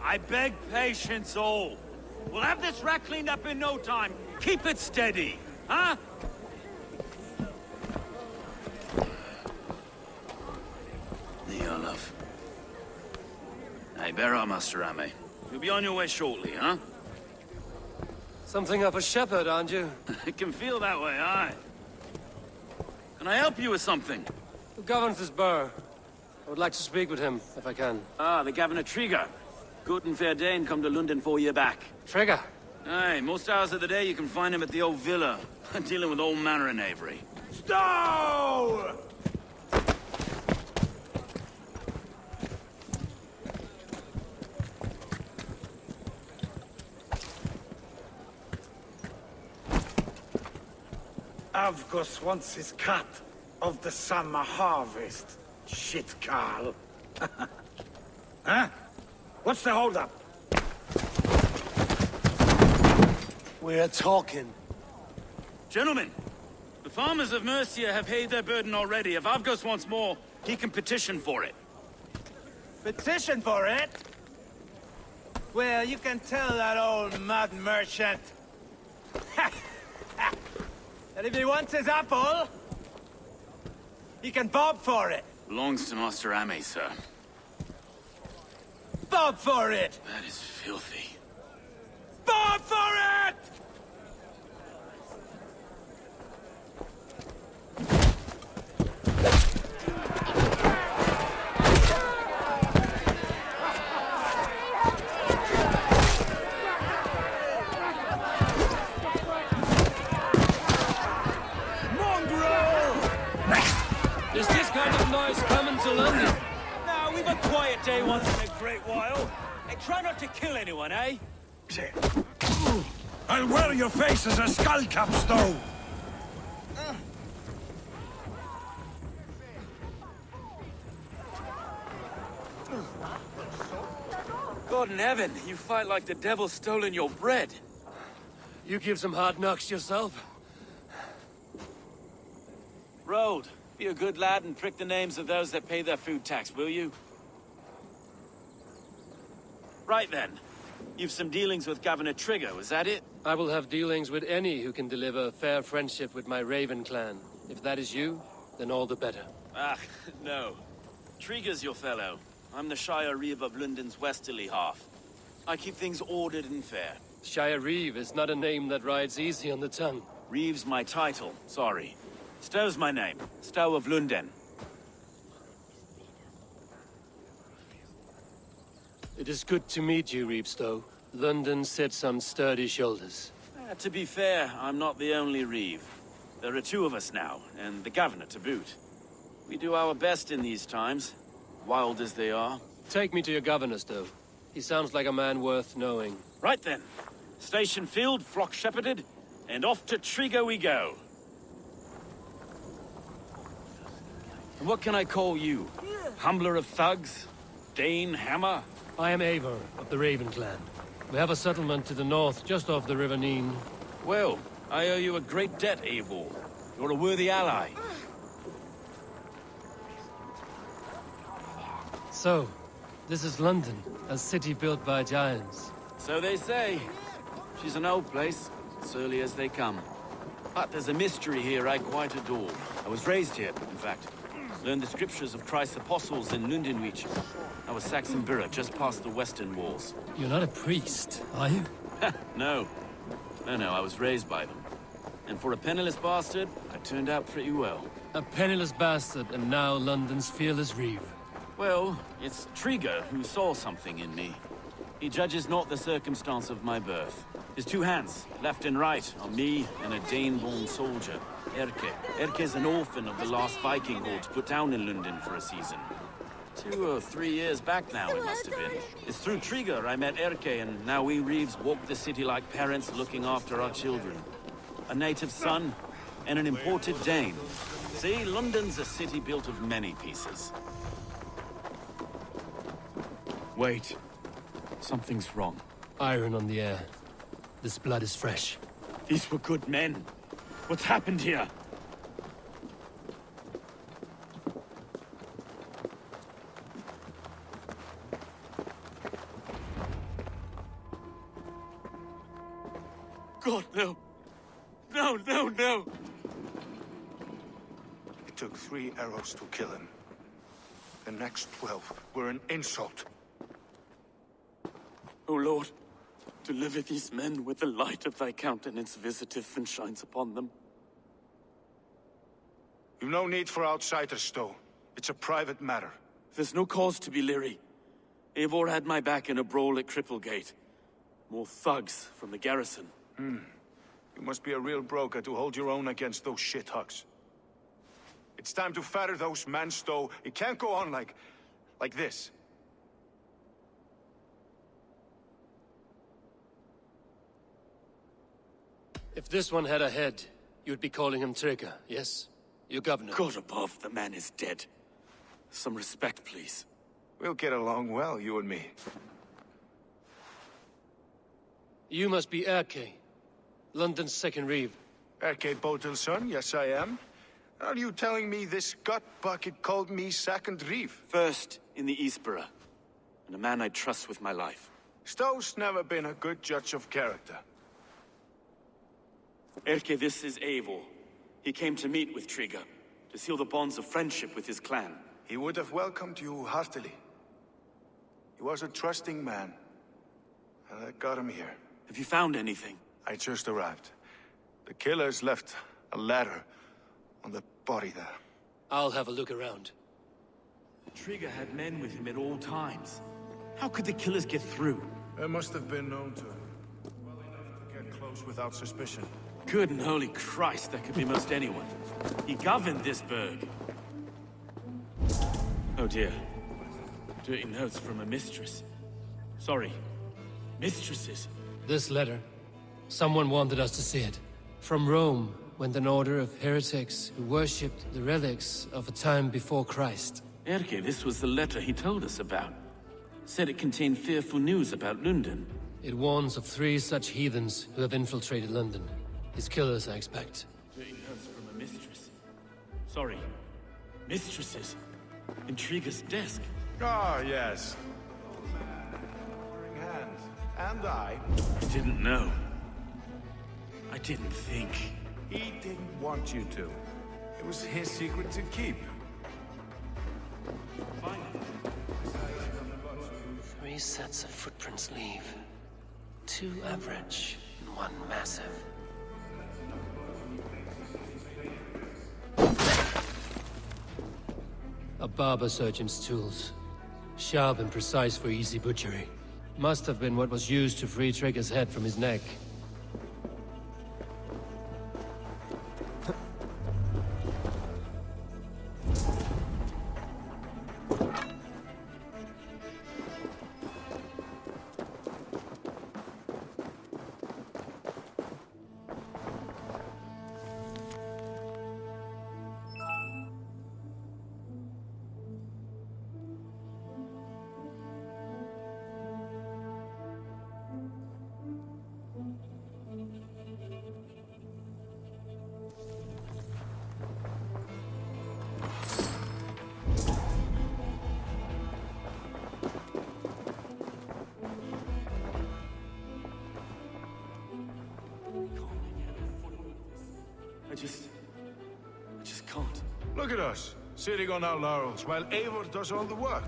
I beg patience, all. We'll have this wreck cleaned up in no time. Keep it steady, huh? There you are, love. Hey, bear up, Master Ame. You'll be on your way shortly, huh? Something of a shepherd, aren't you? It can feel that way, aye. Can I help you with something? Who governs this burr? I would like to speak with him, if I can. Ah, the Governor Trigger. Good and fair Dane come to London 4 year back. Trigger? Aye, most hours of the day you can find him at the old villa, dealing with all manner of knavery. Stow! Avgos wants his cut of the summer harvest. Shit, Carl. Huh? What's the holdup? We're talking. Gentlemen, the farmers of Mercia have paid their burden already. If Avgos wants more, he can petition for it. Petition for it? Well, you can tell that old mud merchant. And if he wants his apple, he can bob for it. Belongs to Master Ame, sir. Bob for it! That is filthy. Bob for it! Is this kind of noise coming to London? Now, we've a quiet day once in a great while. And try not to kill anyone, eh? I'll wear your face as a skull cap, Stow! God in heaven, you fight like the devil's stolen your bread. You give some hard knocks yourself. Road, be a good lad and prick the names of those that pay their food tax, will you? Right then. You've some dealings with Governor Trigger, was that it? I will have dealings with any who can deliver fair friendship with my Raven clan. If that is you, then all the better. Ah, no. Trigger's your fellow. I'm the Shire Reeve of London's westerly half. I keep things ordered and fair. Shire Reeve is not a name that rides easy on the tongue. Reeve's my title, sorry. Stow's my name. Stow of London. It is good to meet you, Reeve Stow. London sits on sturdy shoulders. To be fair, I'm not the only Reeve. There are two of us now, and the Governor to boot. We do our best in these times, wild as they are. Take me to your governor, Stow. He sounds like a man worth knowing. Right then. Station filled, flock shepherded, and off to Trigger we go. And what can I call you? Humbler of thugs? Dane Hammer? I am Eivor of the Raven clan. We have a settlement to the north, just off the River Neen. Well, I owe you a great debt, Eivor. You're a worthy ally. So, this is London, a city built by giants. So they say. She's an old place, surly as they come. But there's a mystery here I quite adore. I was raised here, in fact. Learned the scriptures of Christ's apostles in Lundenreach. I was Saxon Borough, just past the western walls. You're not a priest, are you? No. No, I was raised by them. And for a penniless bastard, I turned out pretty well. A penniless bastard, and now London's fearless Reeve. Well, it's Trigger who saw something in me. He judges not the circumstance of my birth. His two hands, left and right, on me and a Dane-born soldier, Erke. Erke's an orphan of the last Viking hordes put down in London for a season. 2 or 3 years back now, it must have been. It's through Trigger I met Erke, and now we Reeves walk the city like parents looking after our children. A native son, and an imported Dane. See, London's a city built of many pieces. Wait. Something's wrong. Iron on the air. This blood is fresh. These were good men. What's happened here? God, no. No, no, no! It took 3 arrows to kill him. The next 12 were an insult. O Lord, deliver these men with the light of thy countenance visiteth and shines upon them. You've no need for outsiders, though. It's a private matter. There's no cause to be leery. Eivor had my back in a brawl at Cripplegate. More thugs from the garrison. You must be a real broker to hold your own against those shithugs. It's time to fetter those men, Stowe. It can't go on like this. If this one had a head, you'd be calling him Trigger, yes? Your governor. God above, the man is dead. Some respect, please. We'll get along well, you and me. You must be Erke, London's second reeve. Erke Botel's son, yes I am. Are you telling me this gut bucket called me second reeve? First in the Eastborough, and a man I trust with my life. Stowe's never been a good judge of character. Erke, this is Eivor. He came to meet with Trigger, to seal the bonds of friendship with his clan. He would have welcomed you heartily. He was a trusting man, and I got him here. Have you found anything? I just arrived. The killers left a letter on the body there. I'll have a look around. Trigger had men with him at all times. How could the killers get through? They must have been known to well enough to get close without suspicion. Good and holy Christ, that could be most anyone. He governed this burg. Oh dear. Dirty notes from a mistress. Sorry. Mistresses. This letter. Someone wanted us to see it. From Rome went an order of heretics who worshipped the relics of a time before Christ. Erke, this was the letter he told us about. Said it contained fearful news about London. It warns of 3 such heathens who have infiltrated London. His killers, I expect. Dirty notes from a mistress. Sorry. Mistresses. In Trigger's desk. Ah, yes. Old man, offering hand. And I Didn't know. I didn't think. He didn't want you to. It was his secret to keep. Fine. 3 sets of footprints leave. 2 average and 1 massive. A barber surgeon's tools. Sharp and precise for easy butchery. Must have been what was used to free Trigger's head from his neck. I just can't. Look at us, sitting on our laurels, while Eivor does all the work.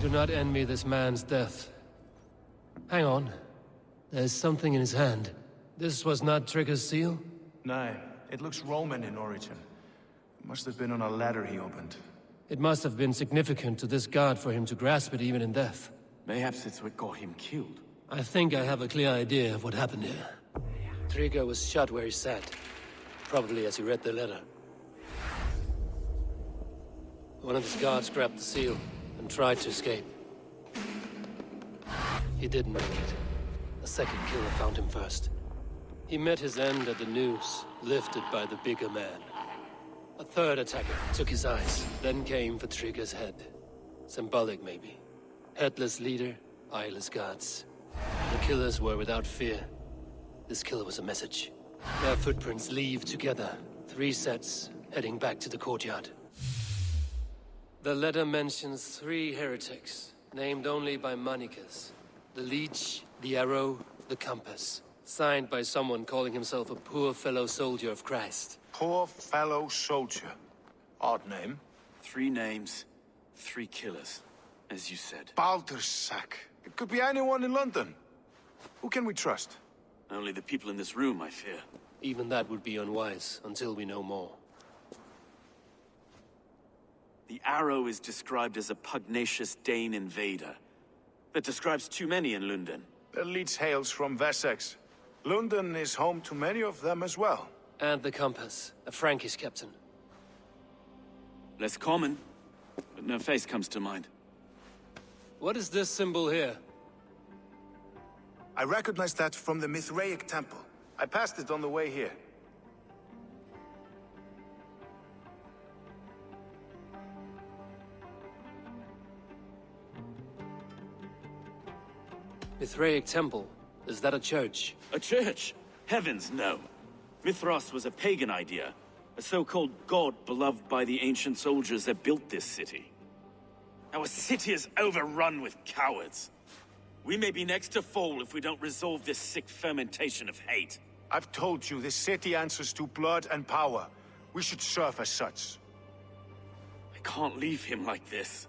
do not envy this man's death. Hang on. There's something in his hand. This was not Trigger's seal? No, it looks Roman in origin. Must have been on a ladder he opened. It must have been significant to this god for him to grasp it even in death. Mayhaps it's what got him killed. I think I have a clear idea of what happened here. Trigger was shot where he sat. Probably as he read the letter. One of his guards grabbed the seal and tried to escape. He didn't make it. A second killer found him first. He met his end at the noose, lifted by the bigger man. A third attacker took his eyes, then came for Trigger's head. Symbolic, maybe. Headless leader, eyeless guards. The killers were without fear. This killer was a message. Their footprints leave together. 3 sets, heading back to the courtyard. The letter mentions 3 heretics, named only by monikers. The Leech, the Arrow, the Compass. Signed by someone calling himself a poor fellow soldier of Christ. Poor fellow soldier. Odd name. 3 names, 3 killers, as you said. Baldersack. It could be anyone in London. Who can we trust? Only the people in this room, I fear. Even that would be unwise, until we know more. The Arrow is described as a pugnacious Dane invader. That describes too many in London. The Leech hails from Wessex. London is home to many of them as well. And the Compass, a Frankish captain. Less common, but no face comes to mind. What is this symbol here? I recognize that from the Mithraic temple. I passed it on the way here. Mithraic temple? Is that a church? A church? Heavens, no. Mithras was a pagan idea. A so-called god beloved by the ancient soldiers that built this city. Our city is overrun with cowards. We may be next to fall if we don't resolve this sick fermentation of hate. I've told you, this city answers to blood and power. We should serve as such. I can't leave him like this.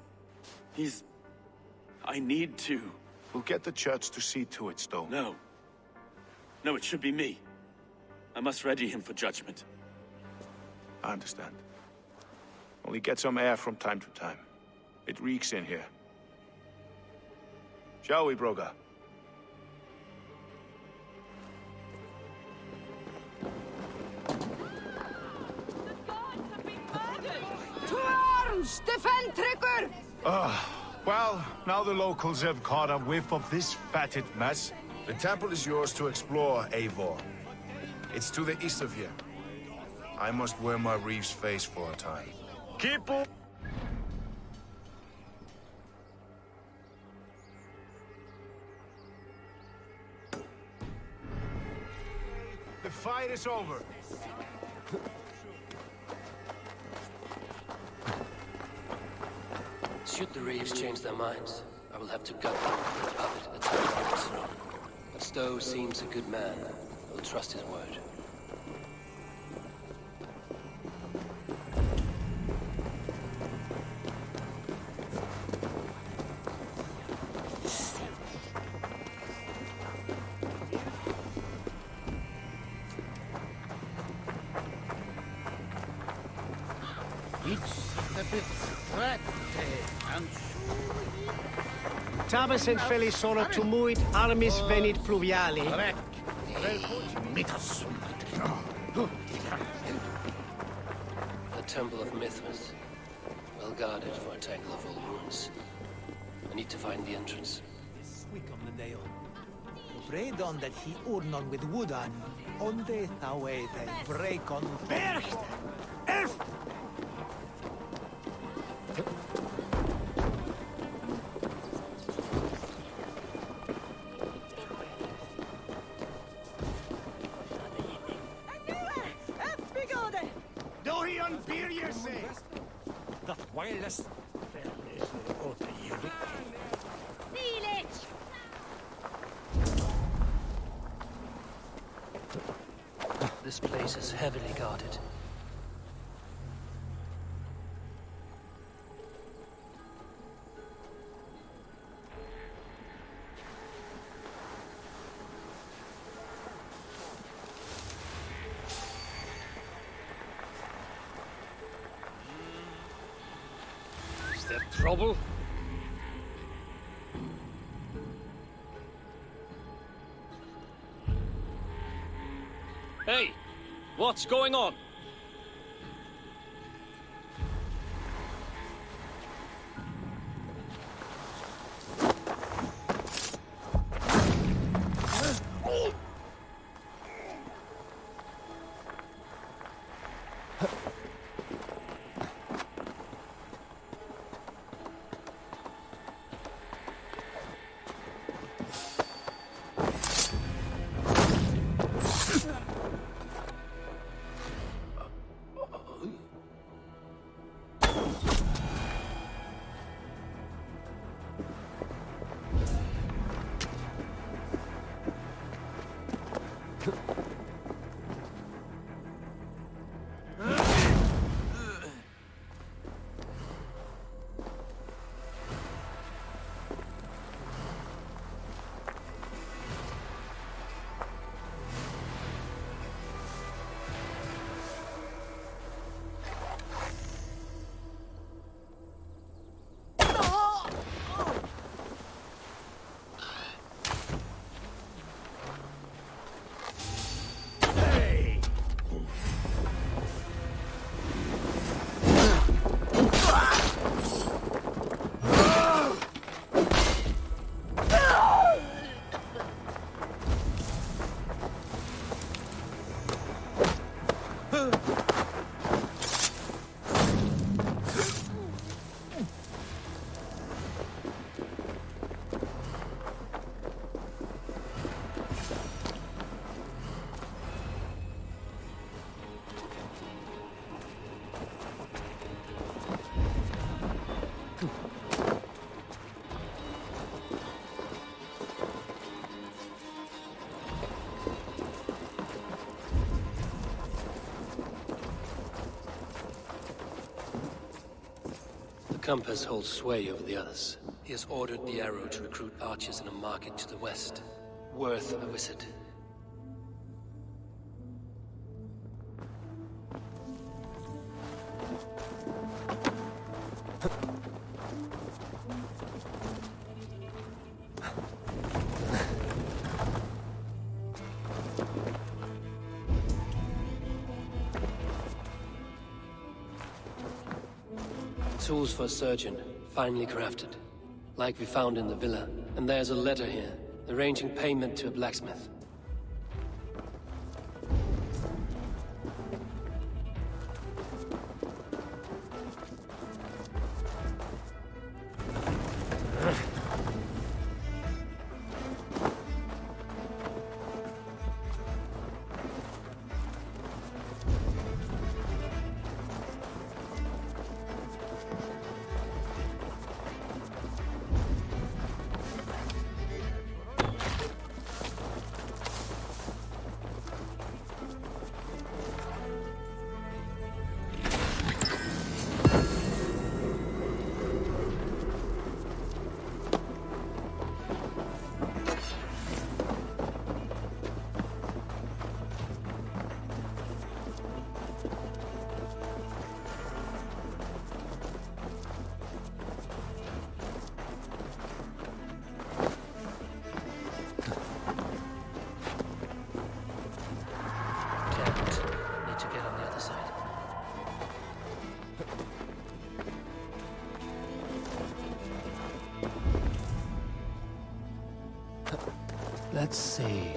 I need to. We'll get the church to see to it, Stone. No. No, it should be me. I must ready him for judgment. I understand. Only get some air from time to time. It reeks in here. Shall we, Broga? To arms! Defend Trigger! Well, now the locals have caught a whiff of this fatted mess. The temple is yours to explore, Eivor. It's to the east of here. I must wear my Reeve's face for a time. Keep on! The fight is over. Should the Reeves change their minds, I will have to gut them for a puppet atop the throne. But Stowe seems a good man. I will trust his word. Tabes en felis solo tumuit armis venit pluviali. The Temple of Mithras. Well guarded for a tangle of old ruins. I need to find the entrance. Prayed on that he urnon with wood on the way they break on Berg. Dat wireless. This place is heavily guarded. there trouble? Hey! What's going on? The compass holds sway over the others. He has ordered the arrow to recruit archers in a market to the west. Worth a visit. Tools for a surgeon, finely crafted. Like we found in the villa. And there's a letter here, arranging payment to a blacksmith. Let's see.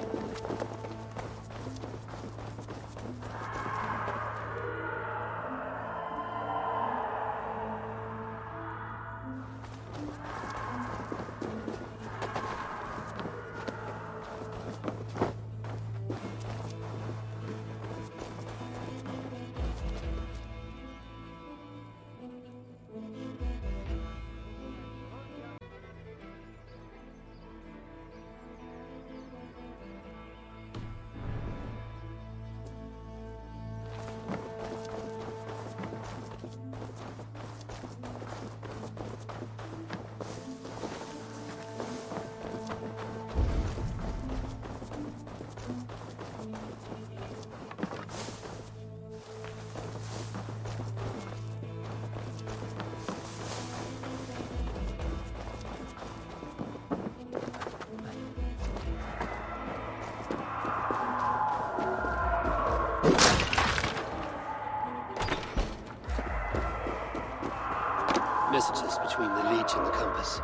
Messages between the Leech and the Compass.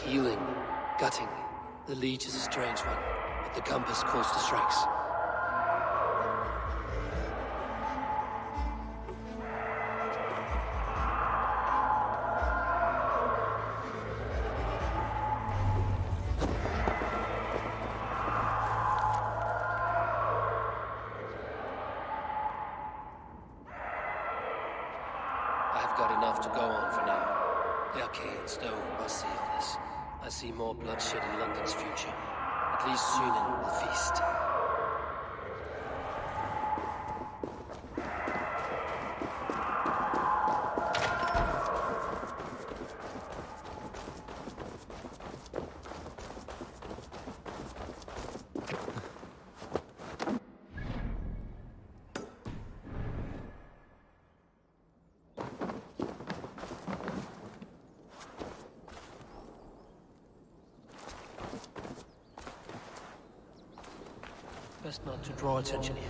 Healing, gutting. The Leech is a strange one, but the Compass calls to strikes. I've got enough to go on for now. The Archaeans know must see all this. I see more bloodshed in London's future. At least Sunan will feast. Best not to draw attention here.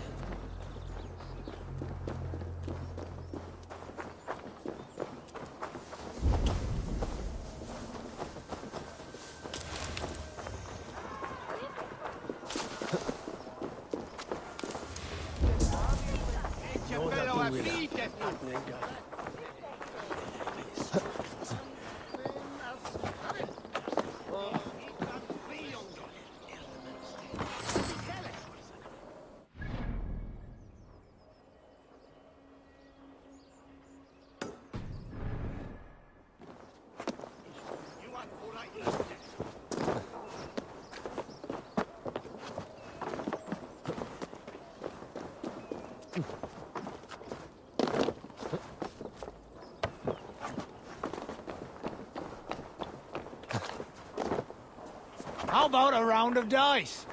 How about a round of dice?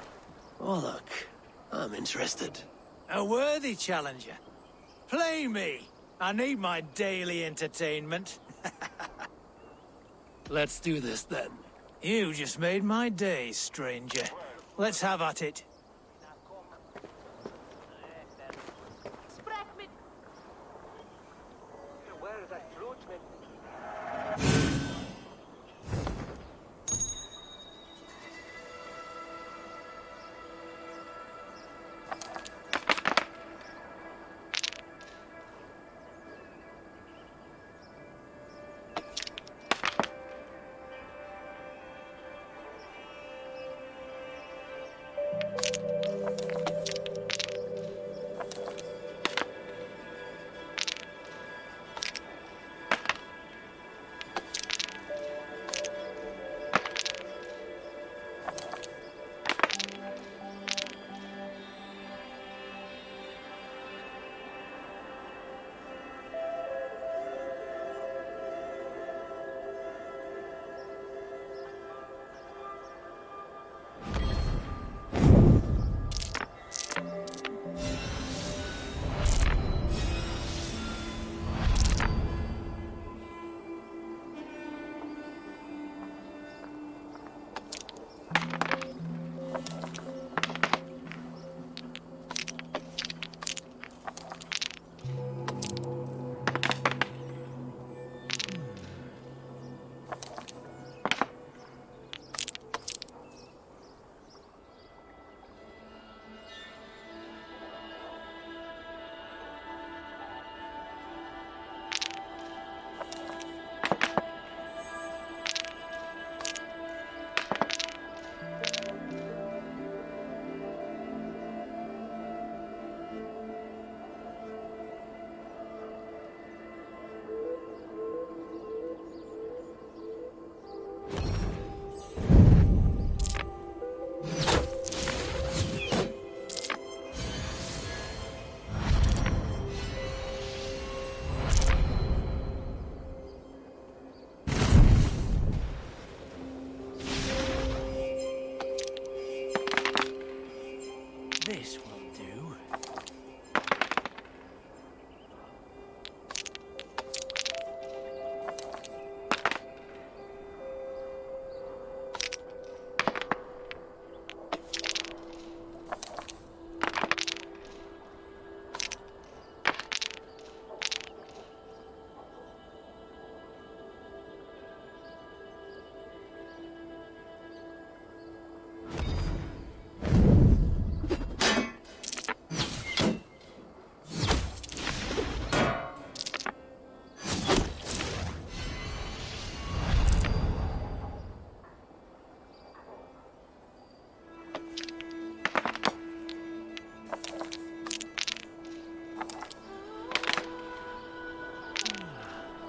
Oh, look. I'm interested. A worthy challenger. Play me. I need my daily entertainment. Let's do this, then. You just made my day, stranger. Let's have at it.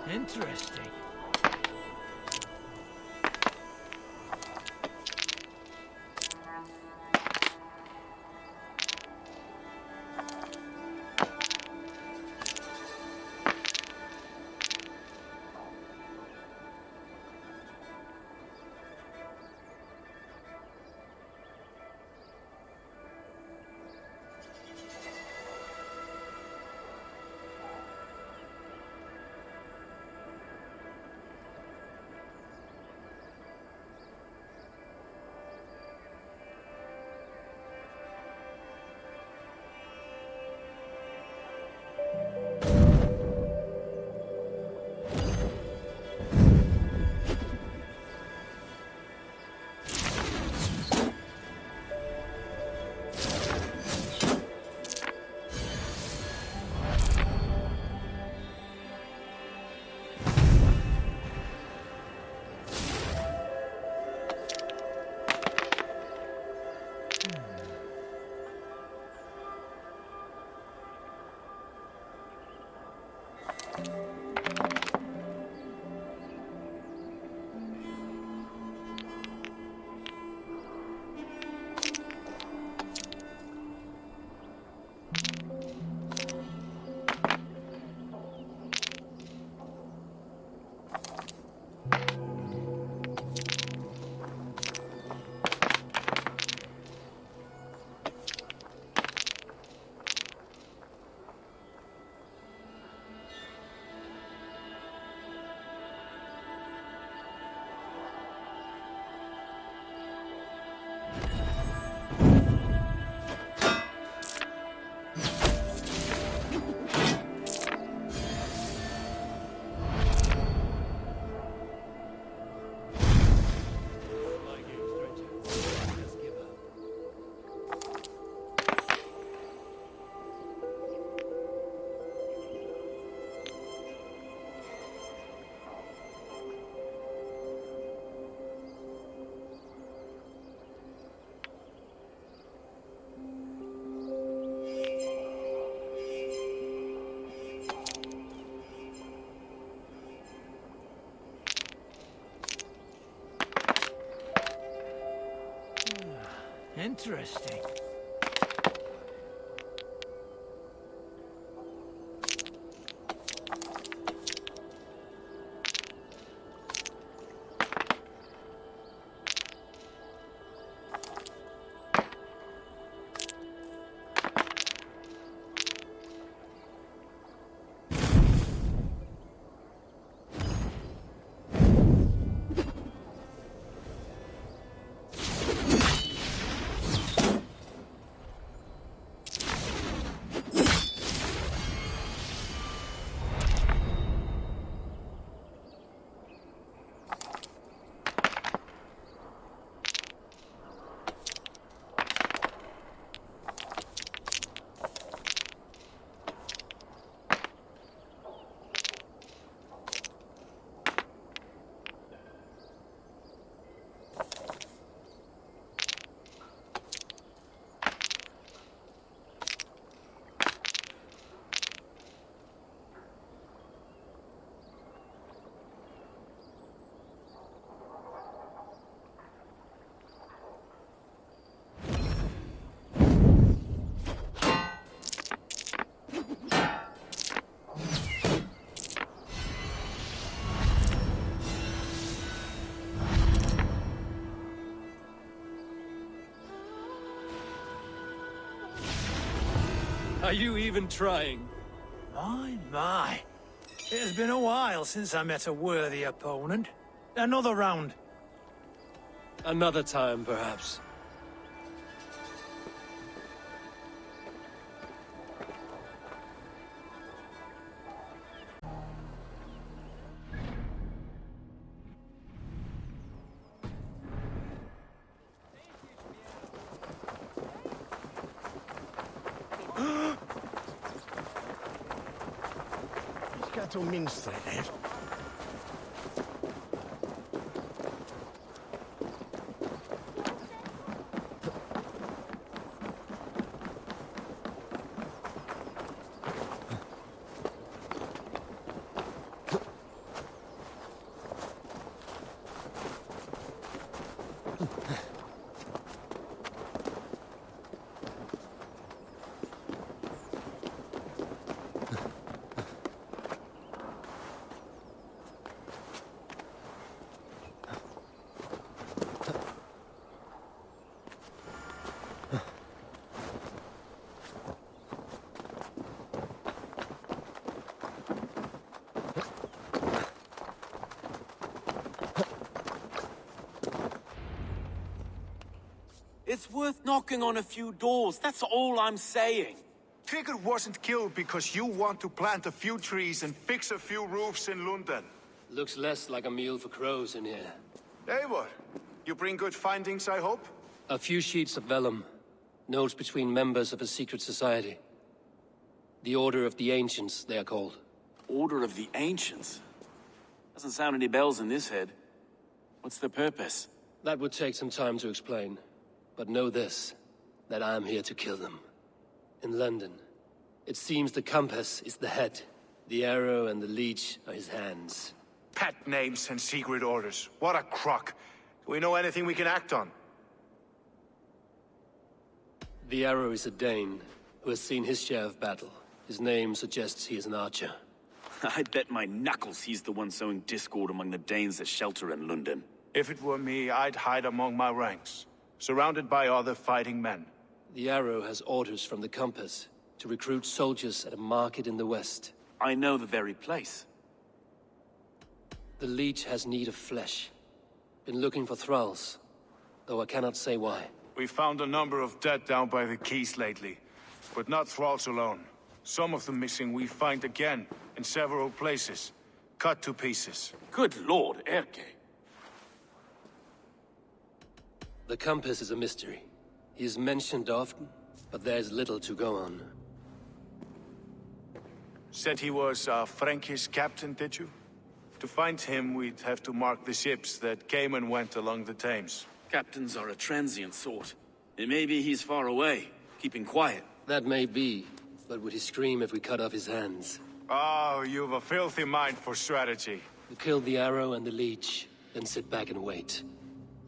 Interesting. Interesting. Are you even trying? My. It has been a while since I met a worthy opponent. Another round. Another time, perhaps. To Minster, eh? It's worth knocking on a few doors, that's all I'm saying. Trigger wasn't killed because you want to plant a few trees and fix a few roofs in London. Looks less like a meal for crows in here. Eivor, you bring good findings, I hope? A few sheets of vellum. Notes between members of a secret society. The Order of the Ancients, they are called. Order of the Ancients? Doesn't sound any bells in this head. What's the purpose? That would take some time to explain. But know this, that I am here to kill them. In London, it seems the compass is the head. The arrow and the leech are his hands. Pet names and secret orders. What a crock. Do we know anything we can act on? The arrow is a Dane, who has seen his share of battle. His name suggests he is an archer. I bet my knuckles he's the one sowing discord among the Danes that shelter in London. If it were me, I'd hide among my ranks, surrounded by other fighting men. The arrow has orders from the compass to recruit soldiers at a market in the west. I know the very place. The leech has need of flesh. Been looking for thralls, though I cannot say why. We found a number of dead down by the quays lately, but not thralls alone. Some of the missing we find again in several places, cut to pieces. Good lord, Erke. The compass is a mystery. He is mentioned often, but there is little to go on. Said he was a Frankish captain, did you? To find him, we'd have to mark the ships that came and went along the Thames. Captains are a transient sort. It may be he's far away, keeping quiet. That may be, but would he scream if we cut off his hands? Oh, you've a filthy mind for strategy. We kill the arrow and the leech, then sit back and wait.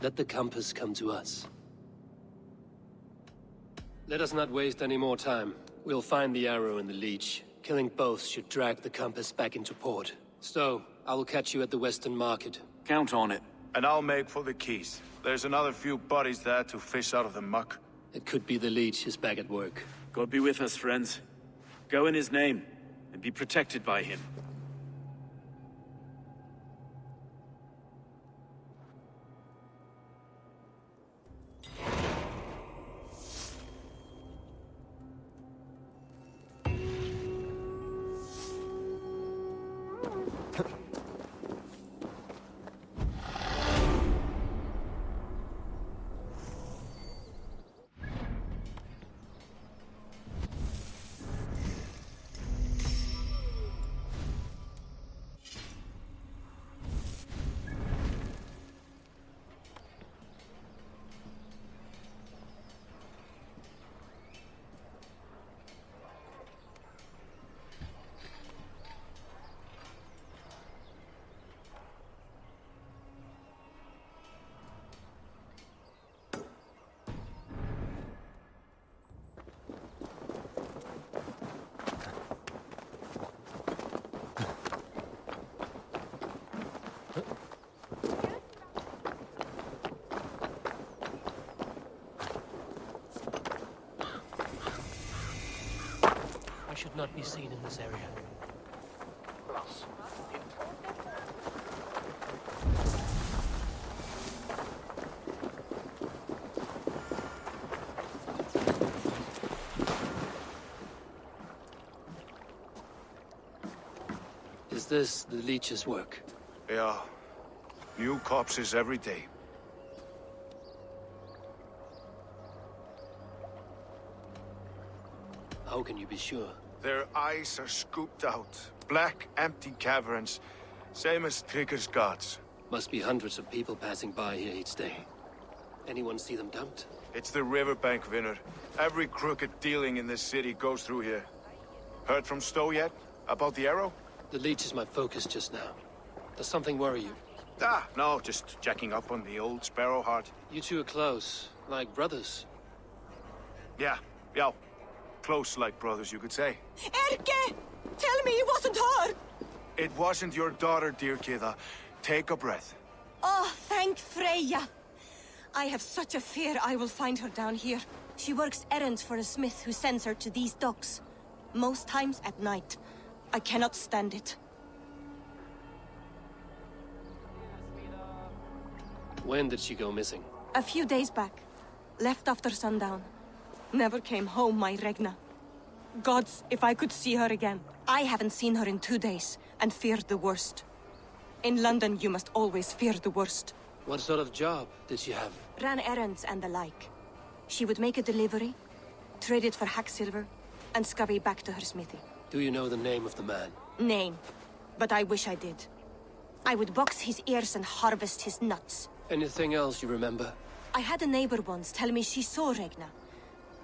Let the compass come to us. Let us not waste any more time. We'll find the arrow and the leech. Killing both should drag the compass back into port. Stowe, I will catch you at the Western Market. Count on it. And I'll make for the quays. There's another few bodies there to fish out of the muck. It could be the leech is back at work. God be with us, friends. Go in his name, and be protected by him. I should not be seen in this area. Is this the leech's work? Yeah. New corpses every day. How can you be sure? Their eyes are scooped out. Black, empty caverns. Same as Trigger's gods. Must be hundreds of people passing by here each day. Anyone see them dumped? It's the riverbank, Vinner. Every crooked dealing in this city goes through here. Heard from Stowe yet? About the arrow? The leech is my focus just now. Does something worry you? Ah, no, just checking up on the old Sparrowheart. You two are close, like brothers. Yeah. Close like brothers, you could say. Erke! Tell me it wasn't her! It wasn't your daughter, dear Kida. Take a breath. Oh, thank Freya. I have such a fear I will find her down here. She works errands for a smith who sends her to these docks. Most times at night. I cannot stand it. When did she go missing? A few days back. Left after sundown. Never came home, my Regna. Gods, if I could see her again. I haven't seen her in 2 days, and feared the worst. In London, you must always fear the worst. What sort of job did she have? Ran errands and the like. She would make a delivery, trade it for hack silver, and scurry back to her smithy. Do you know the name of the man? Name. But I wish I did. I would box his ears and harvest his nuts. Anything else you remember? I had a neighbor once tell me she saw Regna,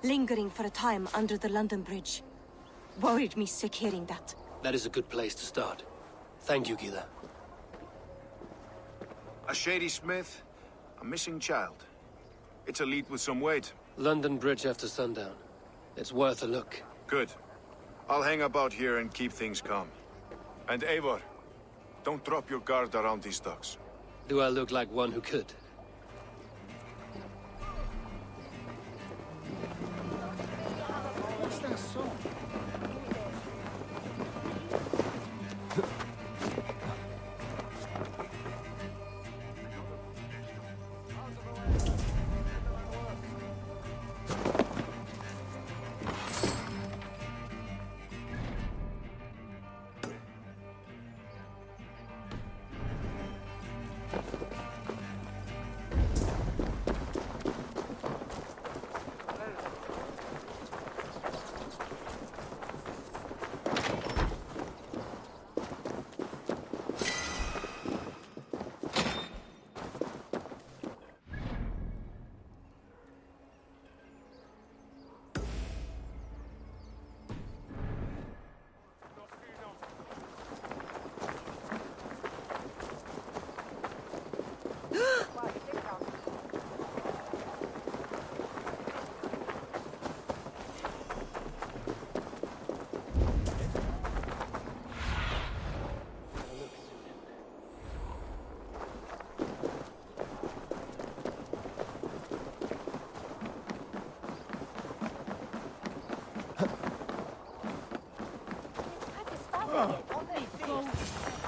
lingering for a time under the London Bridge. Worried me sick hearing that. That is a good place to start. Thank you, Gila. A shady smith, a missing child. It's a lead with some weight. London Bridge after sundown. It's worth a look. Good. I'll hang about here and keep things calm. And Eivor, don't drop your guard around these ducks. Do I look like one who could? What's that song?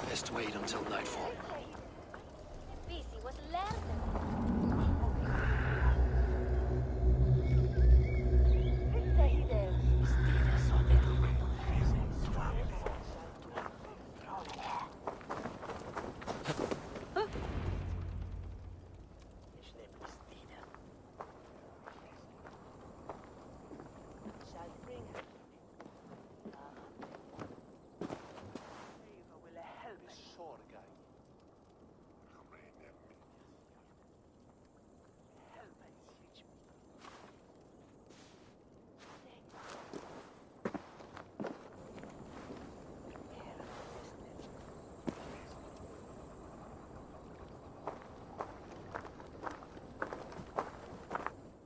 Best wait until nightfall.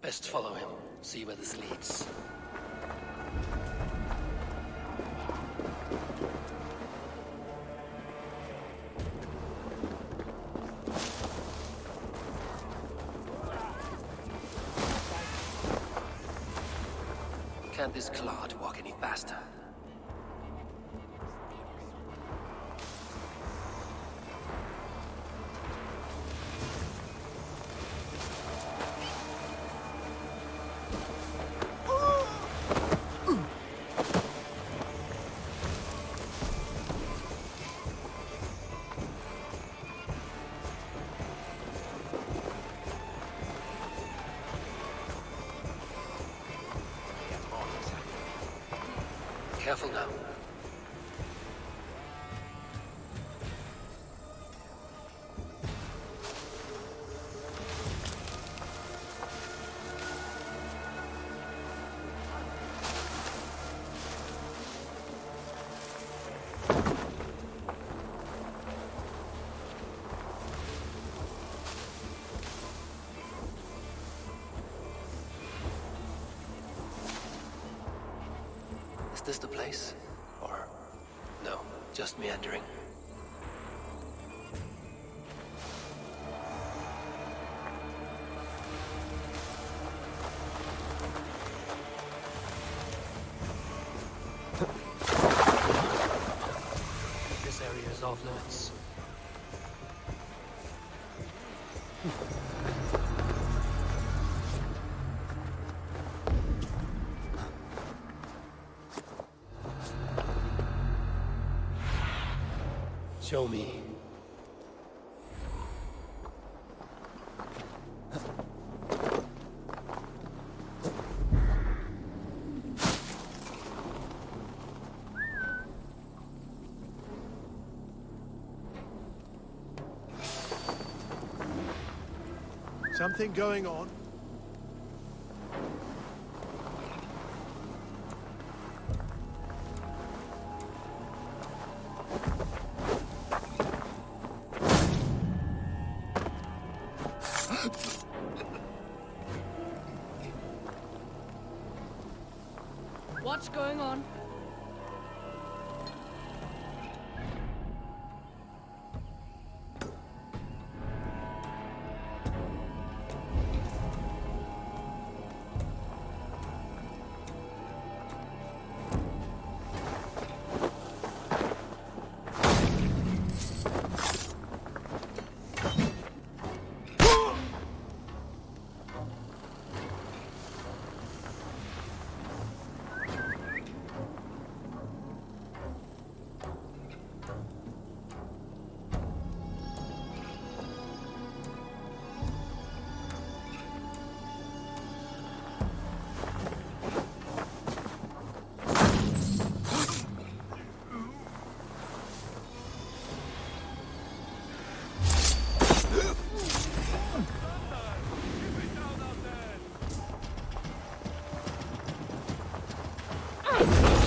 Best follow him, see where this leads. Can't this clod walk any faster? Careful now. Is this the place? Or... no, just meandering? This area is off limits. Show me. Something going on? What's going on?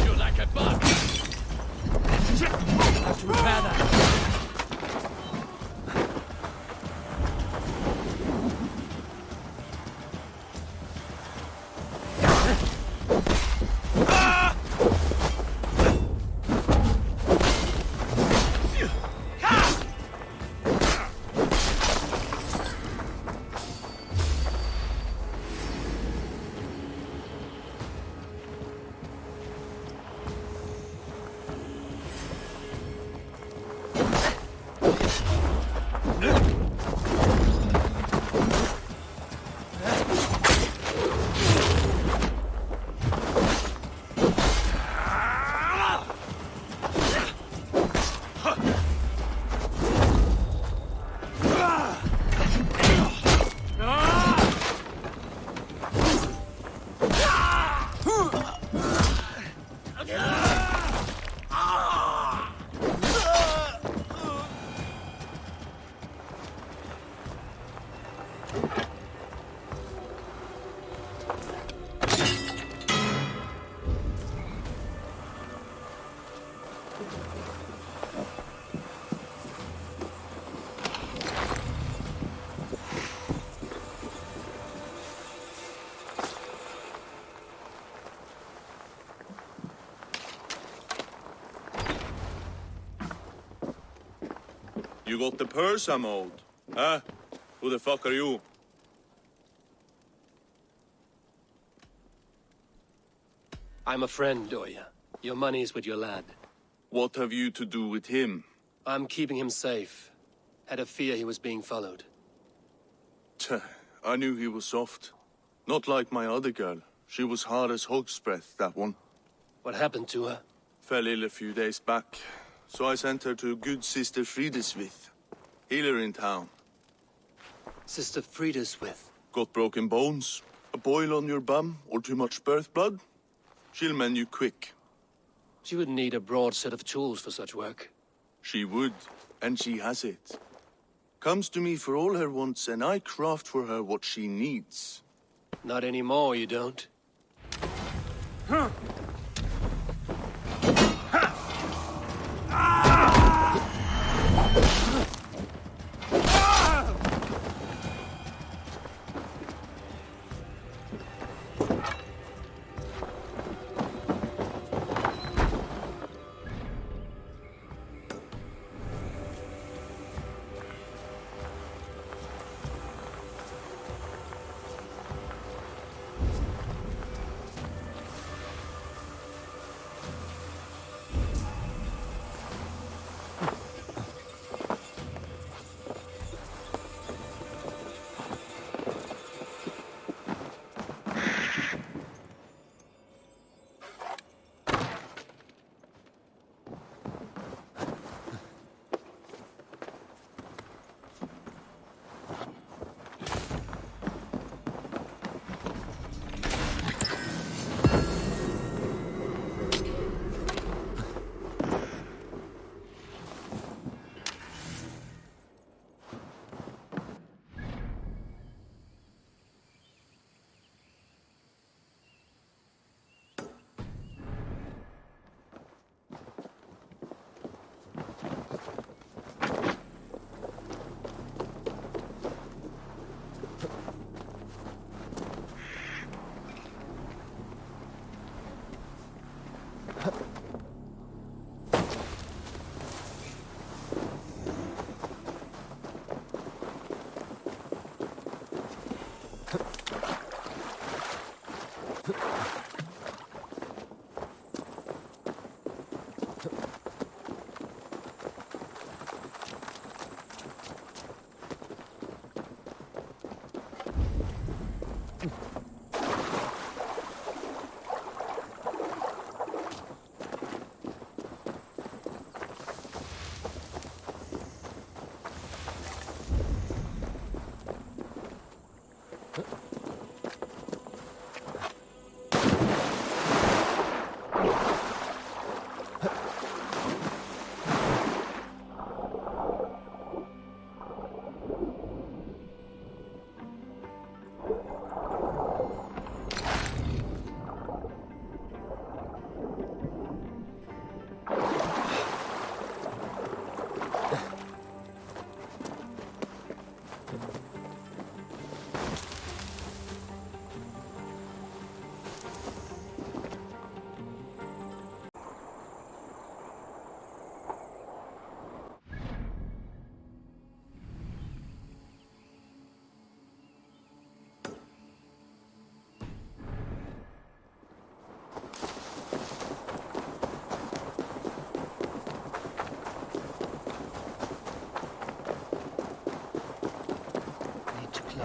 You're like a bug! Have to repair that. You got the purse I'm owed? Huh? Who the fuck are you? I'm a friend, Doya. Your money's with your lad. What have you to do with him? I'm keeping him safe. Had a fear he was being followed. Tch, I knew he was soft. Not like my other girl. She was hard as hog's breath, that one. What happened to her? Fell ill a few days back. So I sent her to good Sister Frideswith. Healer in town. Sister Frideswith. Got broken bones, a boil on your bum, or too much birth blood? She'll mend you quick. She would need a broad set of tools for such work. She would, and she has it. Comes to me for all her wants, and I craft for her what she needs. Not anymore, you don't.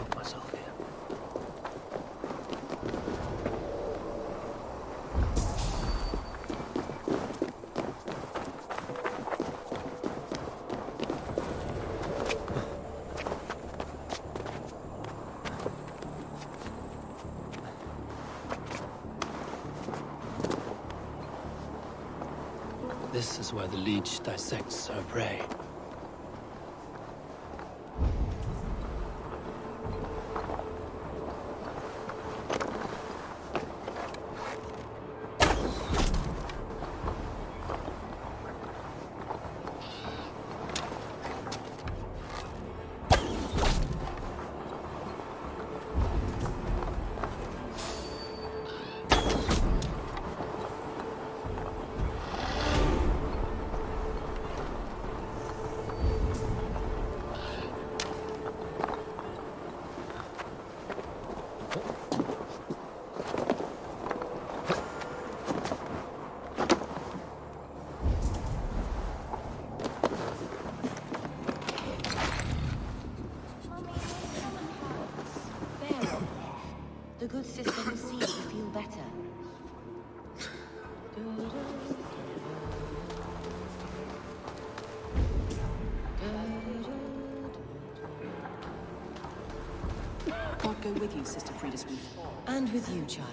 choke myself here. This is where the leech dissects her prey. The good sister will see that you feel better. I'll go with you, Sister Frida Sweet. And with you, child.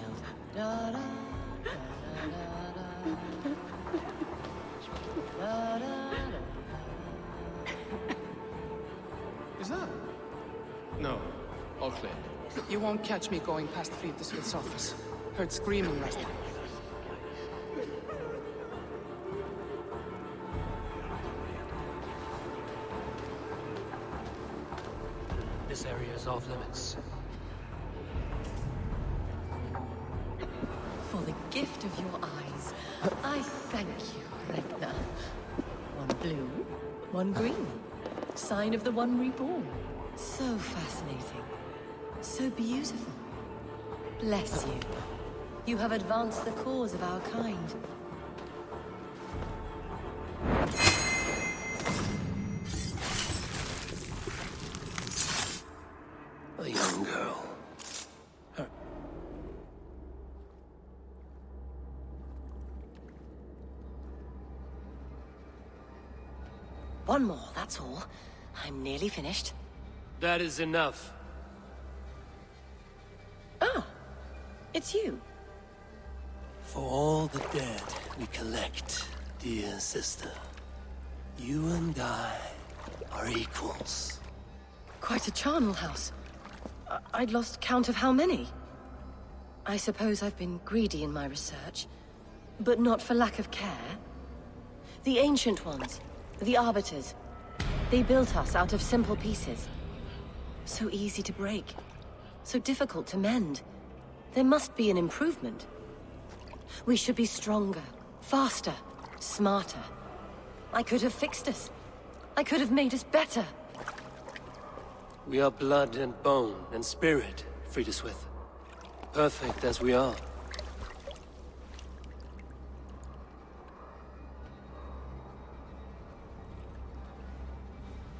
Is that? No. All clear. You won't catch me going past Frida Sweet's office. Heard screaming last time. This area is off limits. For the gift of your eyes, I thank you, Regna. One blue, one green. Sign of the one reborn. So fascinating. So beautiful. Bless you. You have advanced the cause of our kind. A young girl. Her... One more, that's all. I'm nearly finished. That is enough. Ah, it's you. For all the dead we collect, dear sister, you and I are equals. Quite a charnel house. I'd lost count of how many. I suppose I've been greedy in my research, but not for lack of care. The ancient ones, the arbiters, they built us out of simple pieces. So easy to break, so difficult to mend. There must be an improvement. We should be stronger, faster, smarter. I could have fixed us. I could have made us better. We are blood and bone and spirit, Frida Swith. Perfect as we are.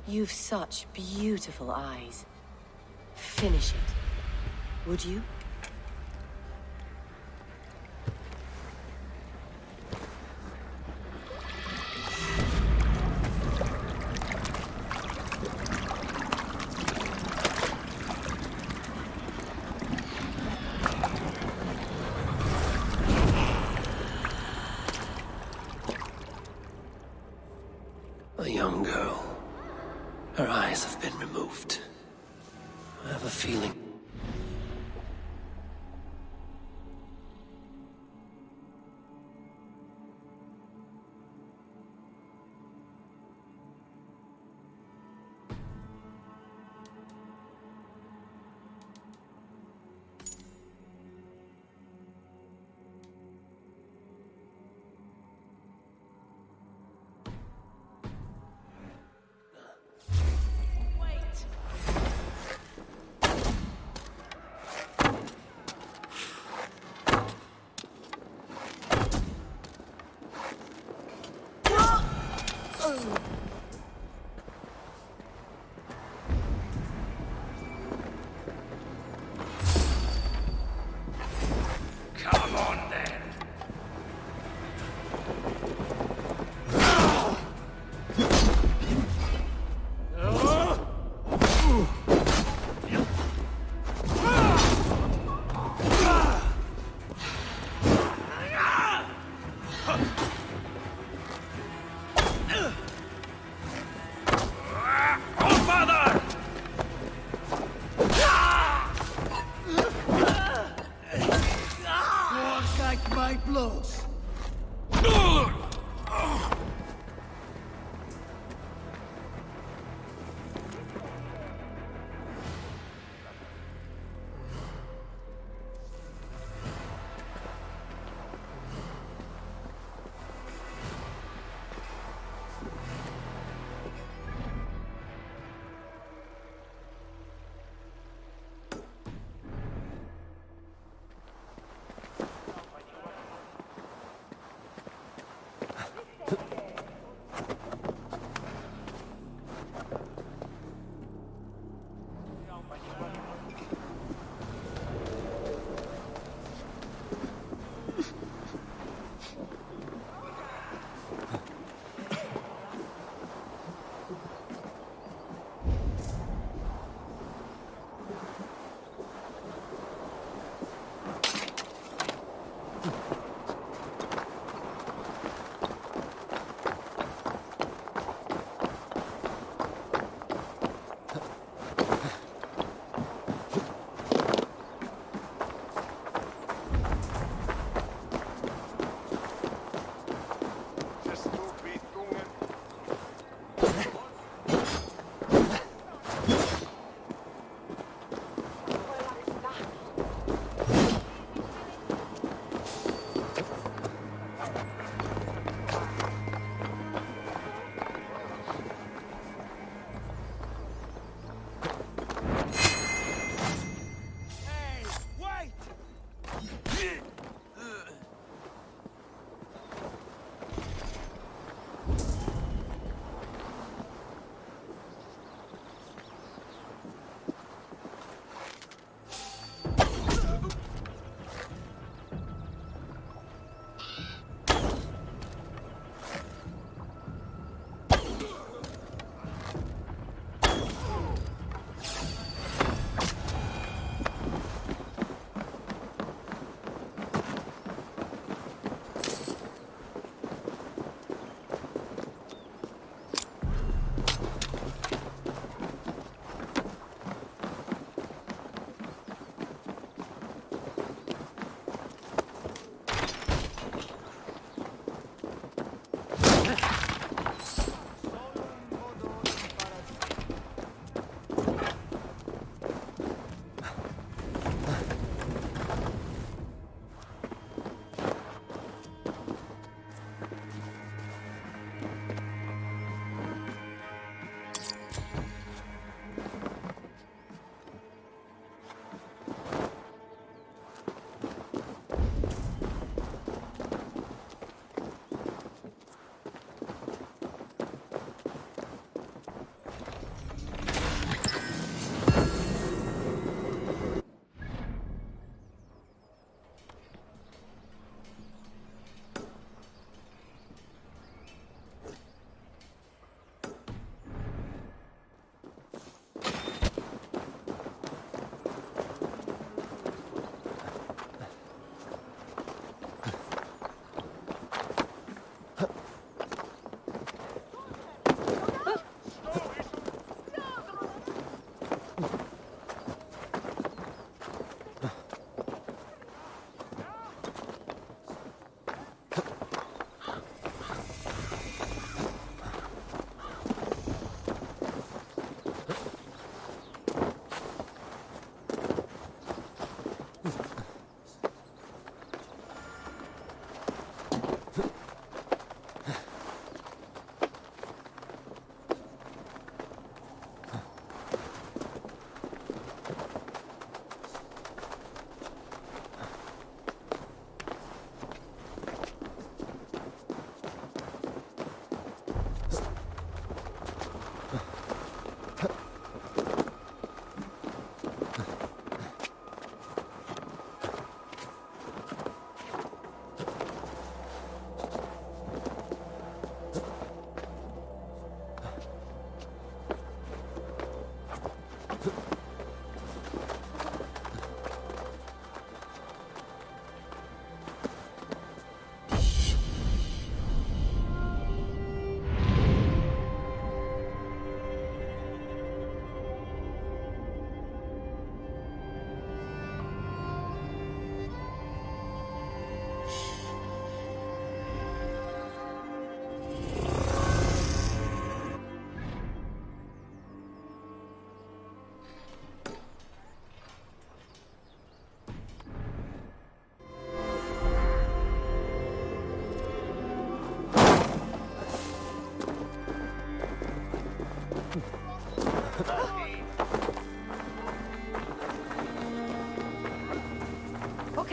You've such beautiful eyes. Finish it, would you? A young girl. Her eyes have been removed. I have a feeling.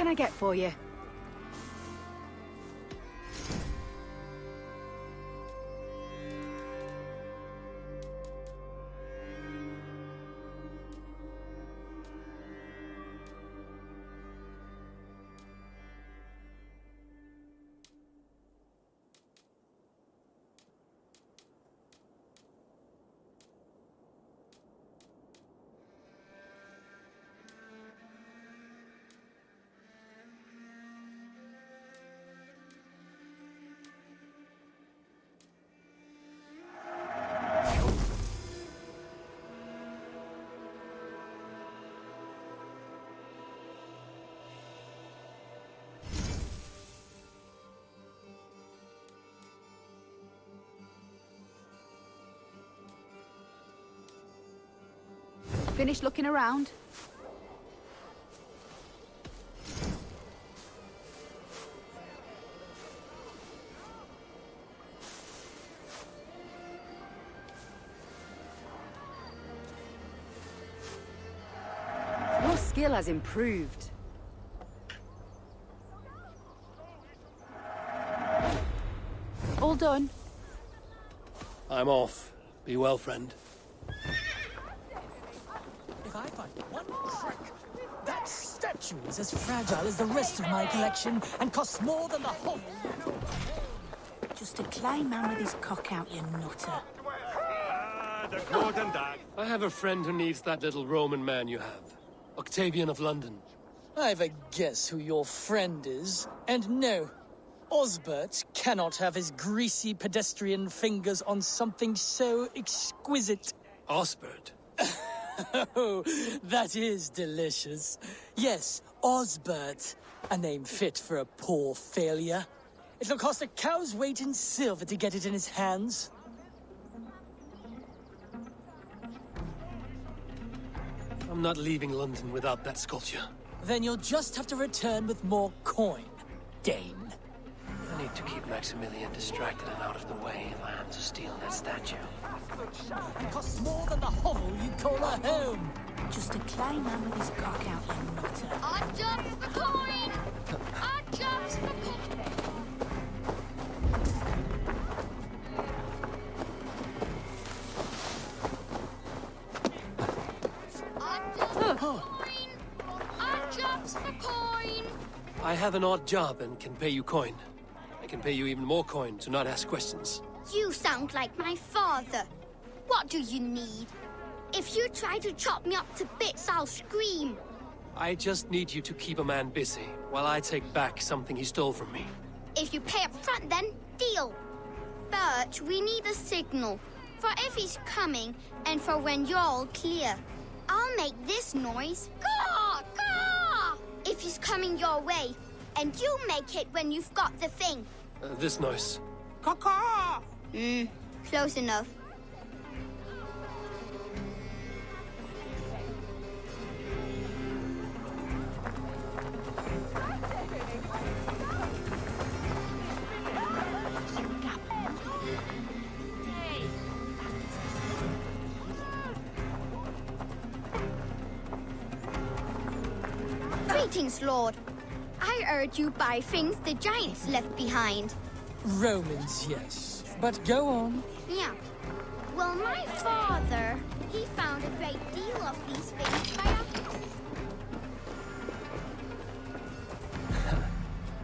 can I get for you? Finished looking around? Your skill has improved. All done? I'm off. Be well, friend. If I find one trick, that statue is as fragile as the rest of my collection and costs more than the whole. Just a clay man with his cock out, you nutter. I have a friend who needs that little Roman man you have. Octavian of London. I've a guess who your friend is, and no, Osbert cannot have his greasy pedestrian fingers on something so exquisite. Osbert? Oh, that is delicious. Yes, Osbert. A name fit for a poor failure. It'll cost a cow's weight in silver to get it in his hands. I'm not leaving London without that sculpture. Then you'll just have to return with more coin, Dane. I need to keep Maximilian distracted and out of the way if I am to steal that statue. It costs more than the hovel you call a home. Just a clay man with his cock out, you nutter. I jump for coin! I jump for coin! I have an odd job and can pay you coin. I can pay you even more coin to not ask questions. You sound like my father. What do you need? If you try to chop me up to bits, I'll scream. I just need you to keep a man busy while I take back something he stole from me. If you pay up front, then deal. But we need a signal for if he's coming and for when you're all clear. I'll make this noise. Caw! Caw! If he's coming your way, and you make it when you've got the thing. This noise. Caw-caw! Close enough. Greetings, Lord. I heard you buy things the giants left behind. Romans, yes. But go on. Yeah. Well, my father, he found a great deal of these things by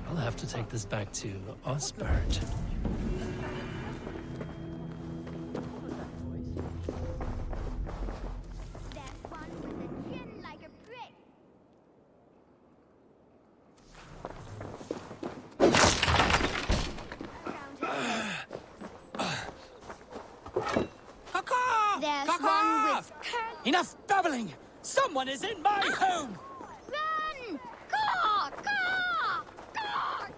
I'll have to take this back to Osbert. Enough babbling! Someone is in my home! Run! Caw! Caw! Caw!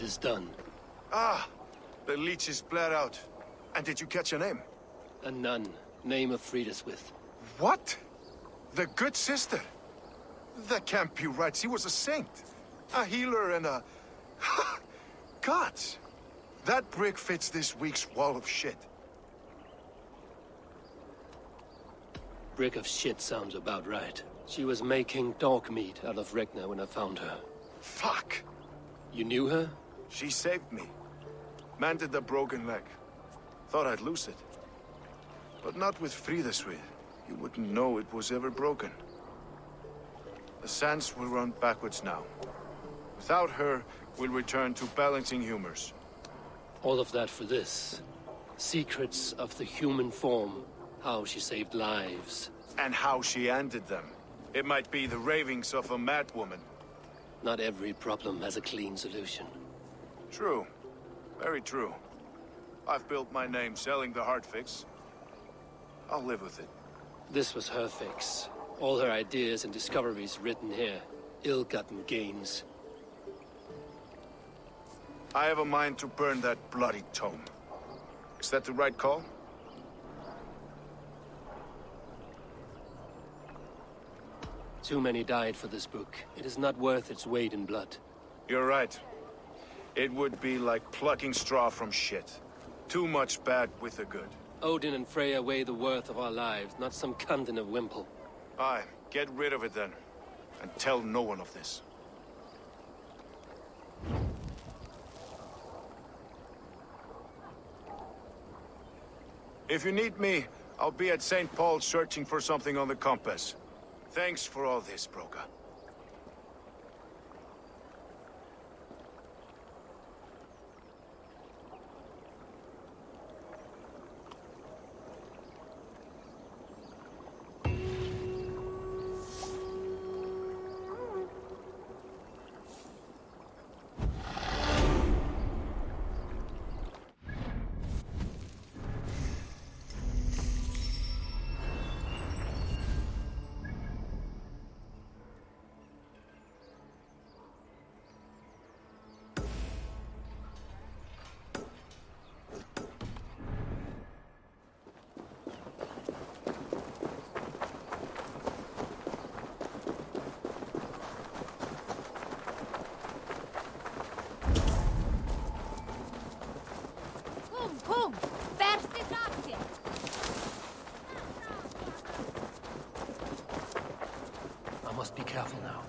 It is done. Ah, the leech is bled out. And did you catch a name? A nun, name of Friedeswith. What? The good sister? That can't be right. She was a saint. A healer and a... Gods! That brick fits this week's wall of shit. Brick of shit sounds about right. She was making dog meat out of Regna when I found her. Fuck! You knew her? She saved me. Mended the broken leg. Thought I'd lose it. But not with Friedeswith. You wouldn't know it was ever broken. The sands will run backwards now. Without her, we'll return to balancing humors. All of that for this. Secrets of the human form. How she saved lives. And how she ended them. It might be the ravings of a madwoman. Not every problem has a clean solution. True. Very true. I've built my name selling the heart fix. I'll live with it. This was her fix. All her ideas and discoveries written here. Ill-gotten gains. I have a mind to burn that bloody tome. Is that the right call? Too many died for this book. It is not worth its weight in blood. You're right. It would be like plucking straw from shit. Too much bad with the good. Odin and Freya weigh the worth of our lives, not some cunt in a wimple. Aye, get rid of it then. And tell no one of this. If you need me, I'll be at St. Paul's searching for something on the compass. Thanks for all this, Broca. Boom! Versti trazie! I must be careful now.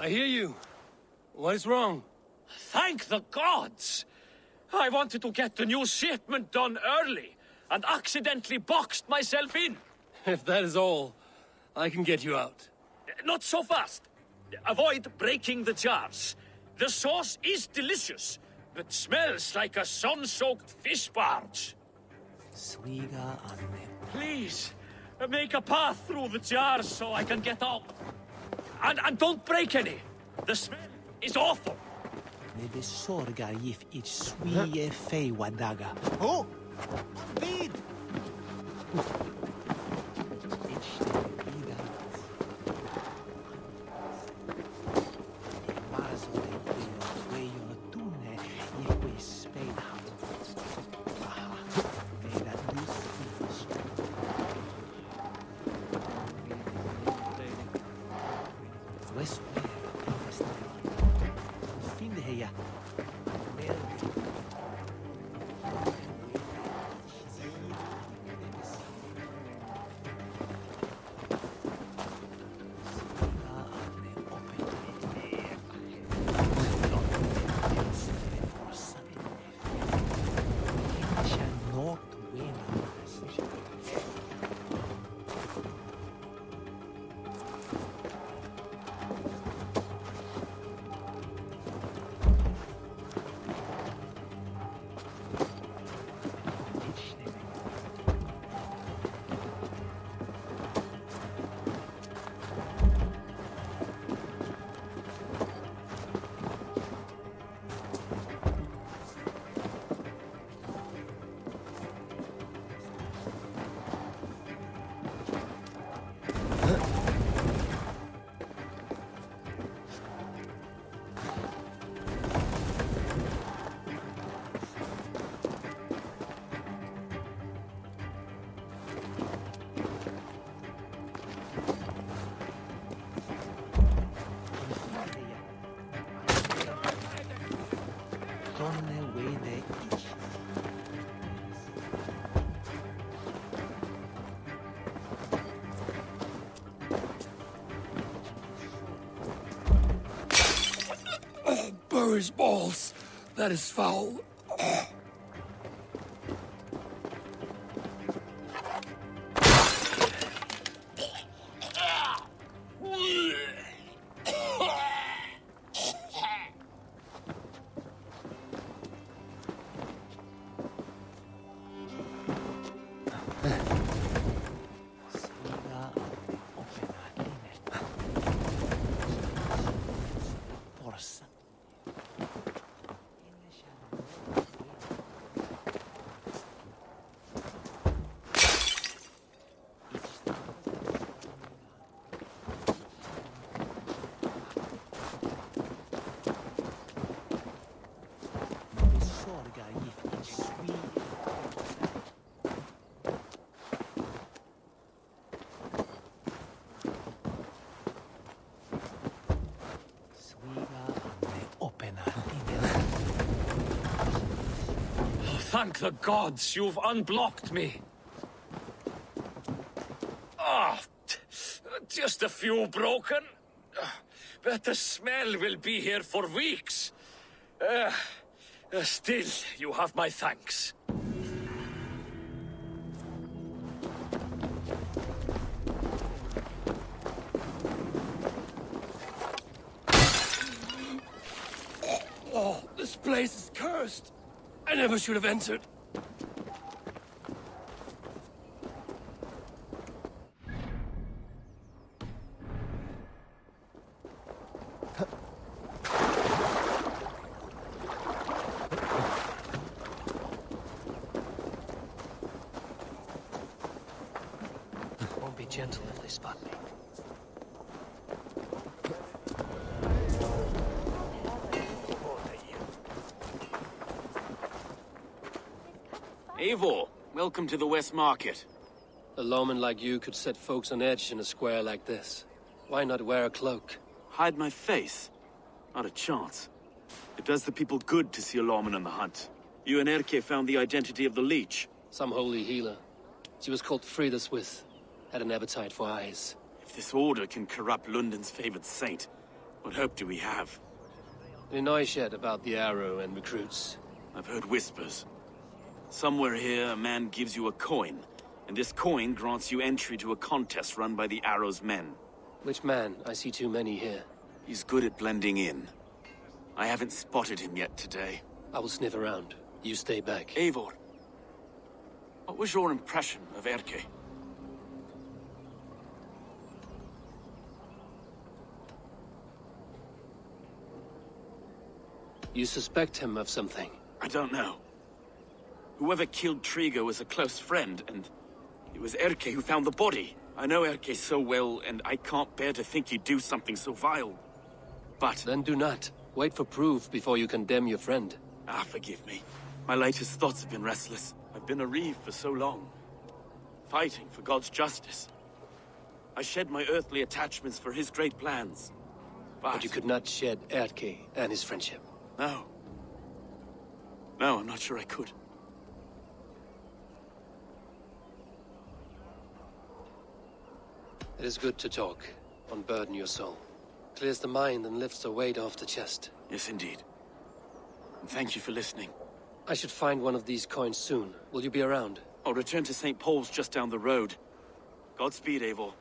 I hear you. What is wrong? Thank the gods! I wanted to get the new shipment done early, and accidentally boxed myself in. If that is all, I can get you out. Not so fast. Avoid breaking the jars. The sauce is delicious, but smells like a sun-soaked fish barge. Please, make a path through the jars so I can get out. And don't break any. The smell is awful. Oh! Vid! Bury's balls. That is foul. Thank the gods you've unblocked me. Ah, just a few broken. But the smell will be here for weeks. Still, you have my thanks. Oh, this place is cursed. I never should have entered. Won't be gentle if they spot me. Eivor, welcome to the West Market. A lawman like you could set folks on edge in a square like this. Why not wear a cloak? Hide my face? Not a chance. It does the people good to see a lawman on the hunt. You and Erke found the identity of the leech. Some holy healer. She was called Frida Swith. Had an appetite for eyes. If this order can corrupt London's favored saint, What hope do we have? Any noise yet about the arrow and recruits? I've heard whispers. Somewhere here, a man gives you a coin, and this coin grants you entry to a contest run by the Arrow's men. Which man? I see too many here. He's good at blending in. I haven't spotted him yet today. I will sniff around. You stay back. Eivor, what was your impression of Erke? You suspect him of something? I don't know. Whoever killed Triga was a close friend, and it was Erke who found the body. I know Erke so well, and I can't bear to think he'd do something so vile. But... Then do not. Wait for proof before you condemn your friend. Ah, forgive me. My latest thoughts have been restless. I've been a reeve for so long, fighting for God's justice. I shed my earthly attachments for his great plans. But you could not shed Erke and his friendship. No. No, I'm not sure I could. It is good to talk, unburden your soul. Clears the mind and lifts the weight off the chest. Yes, indeed. And thank you for listening. I should find one of these coins soon. Will you be around? I'll return to St. Paul's just down the road. Godspeed, Eivor.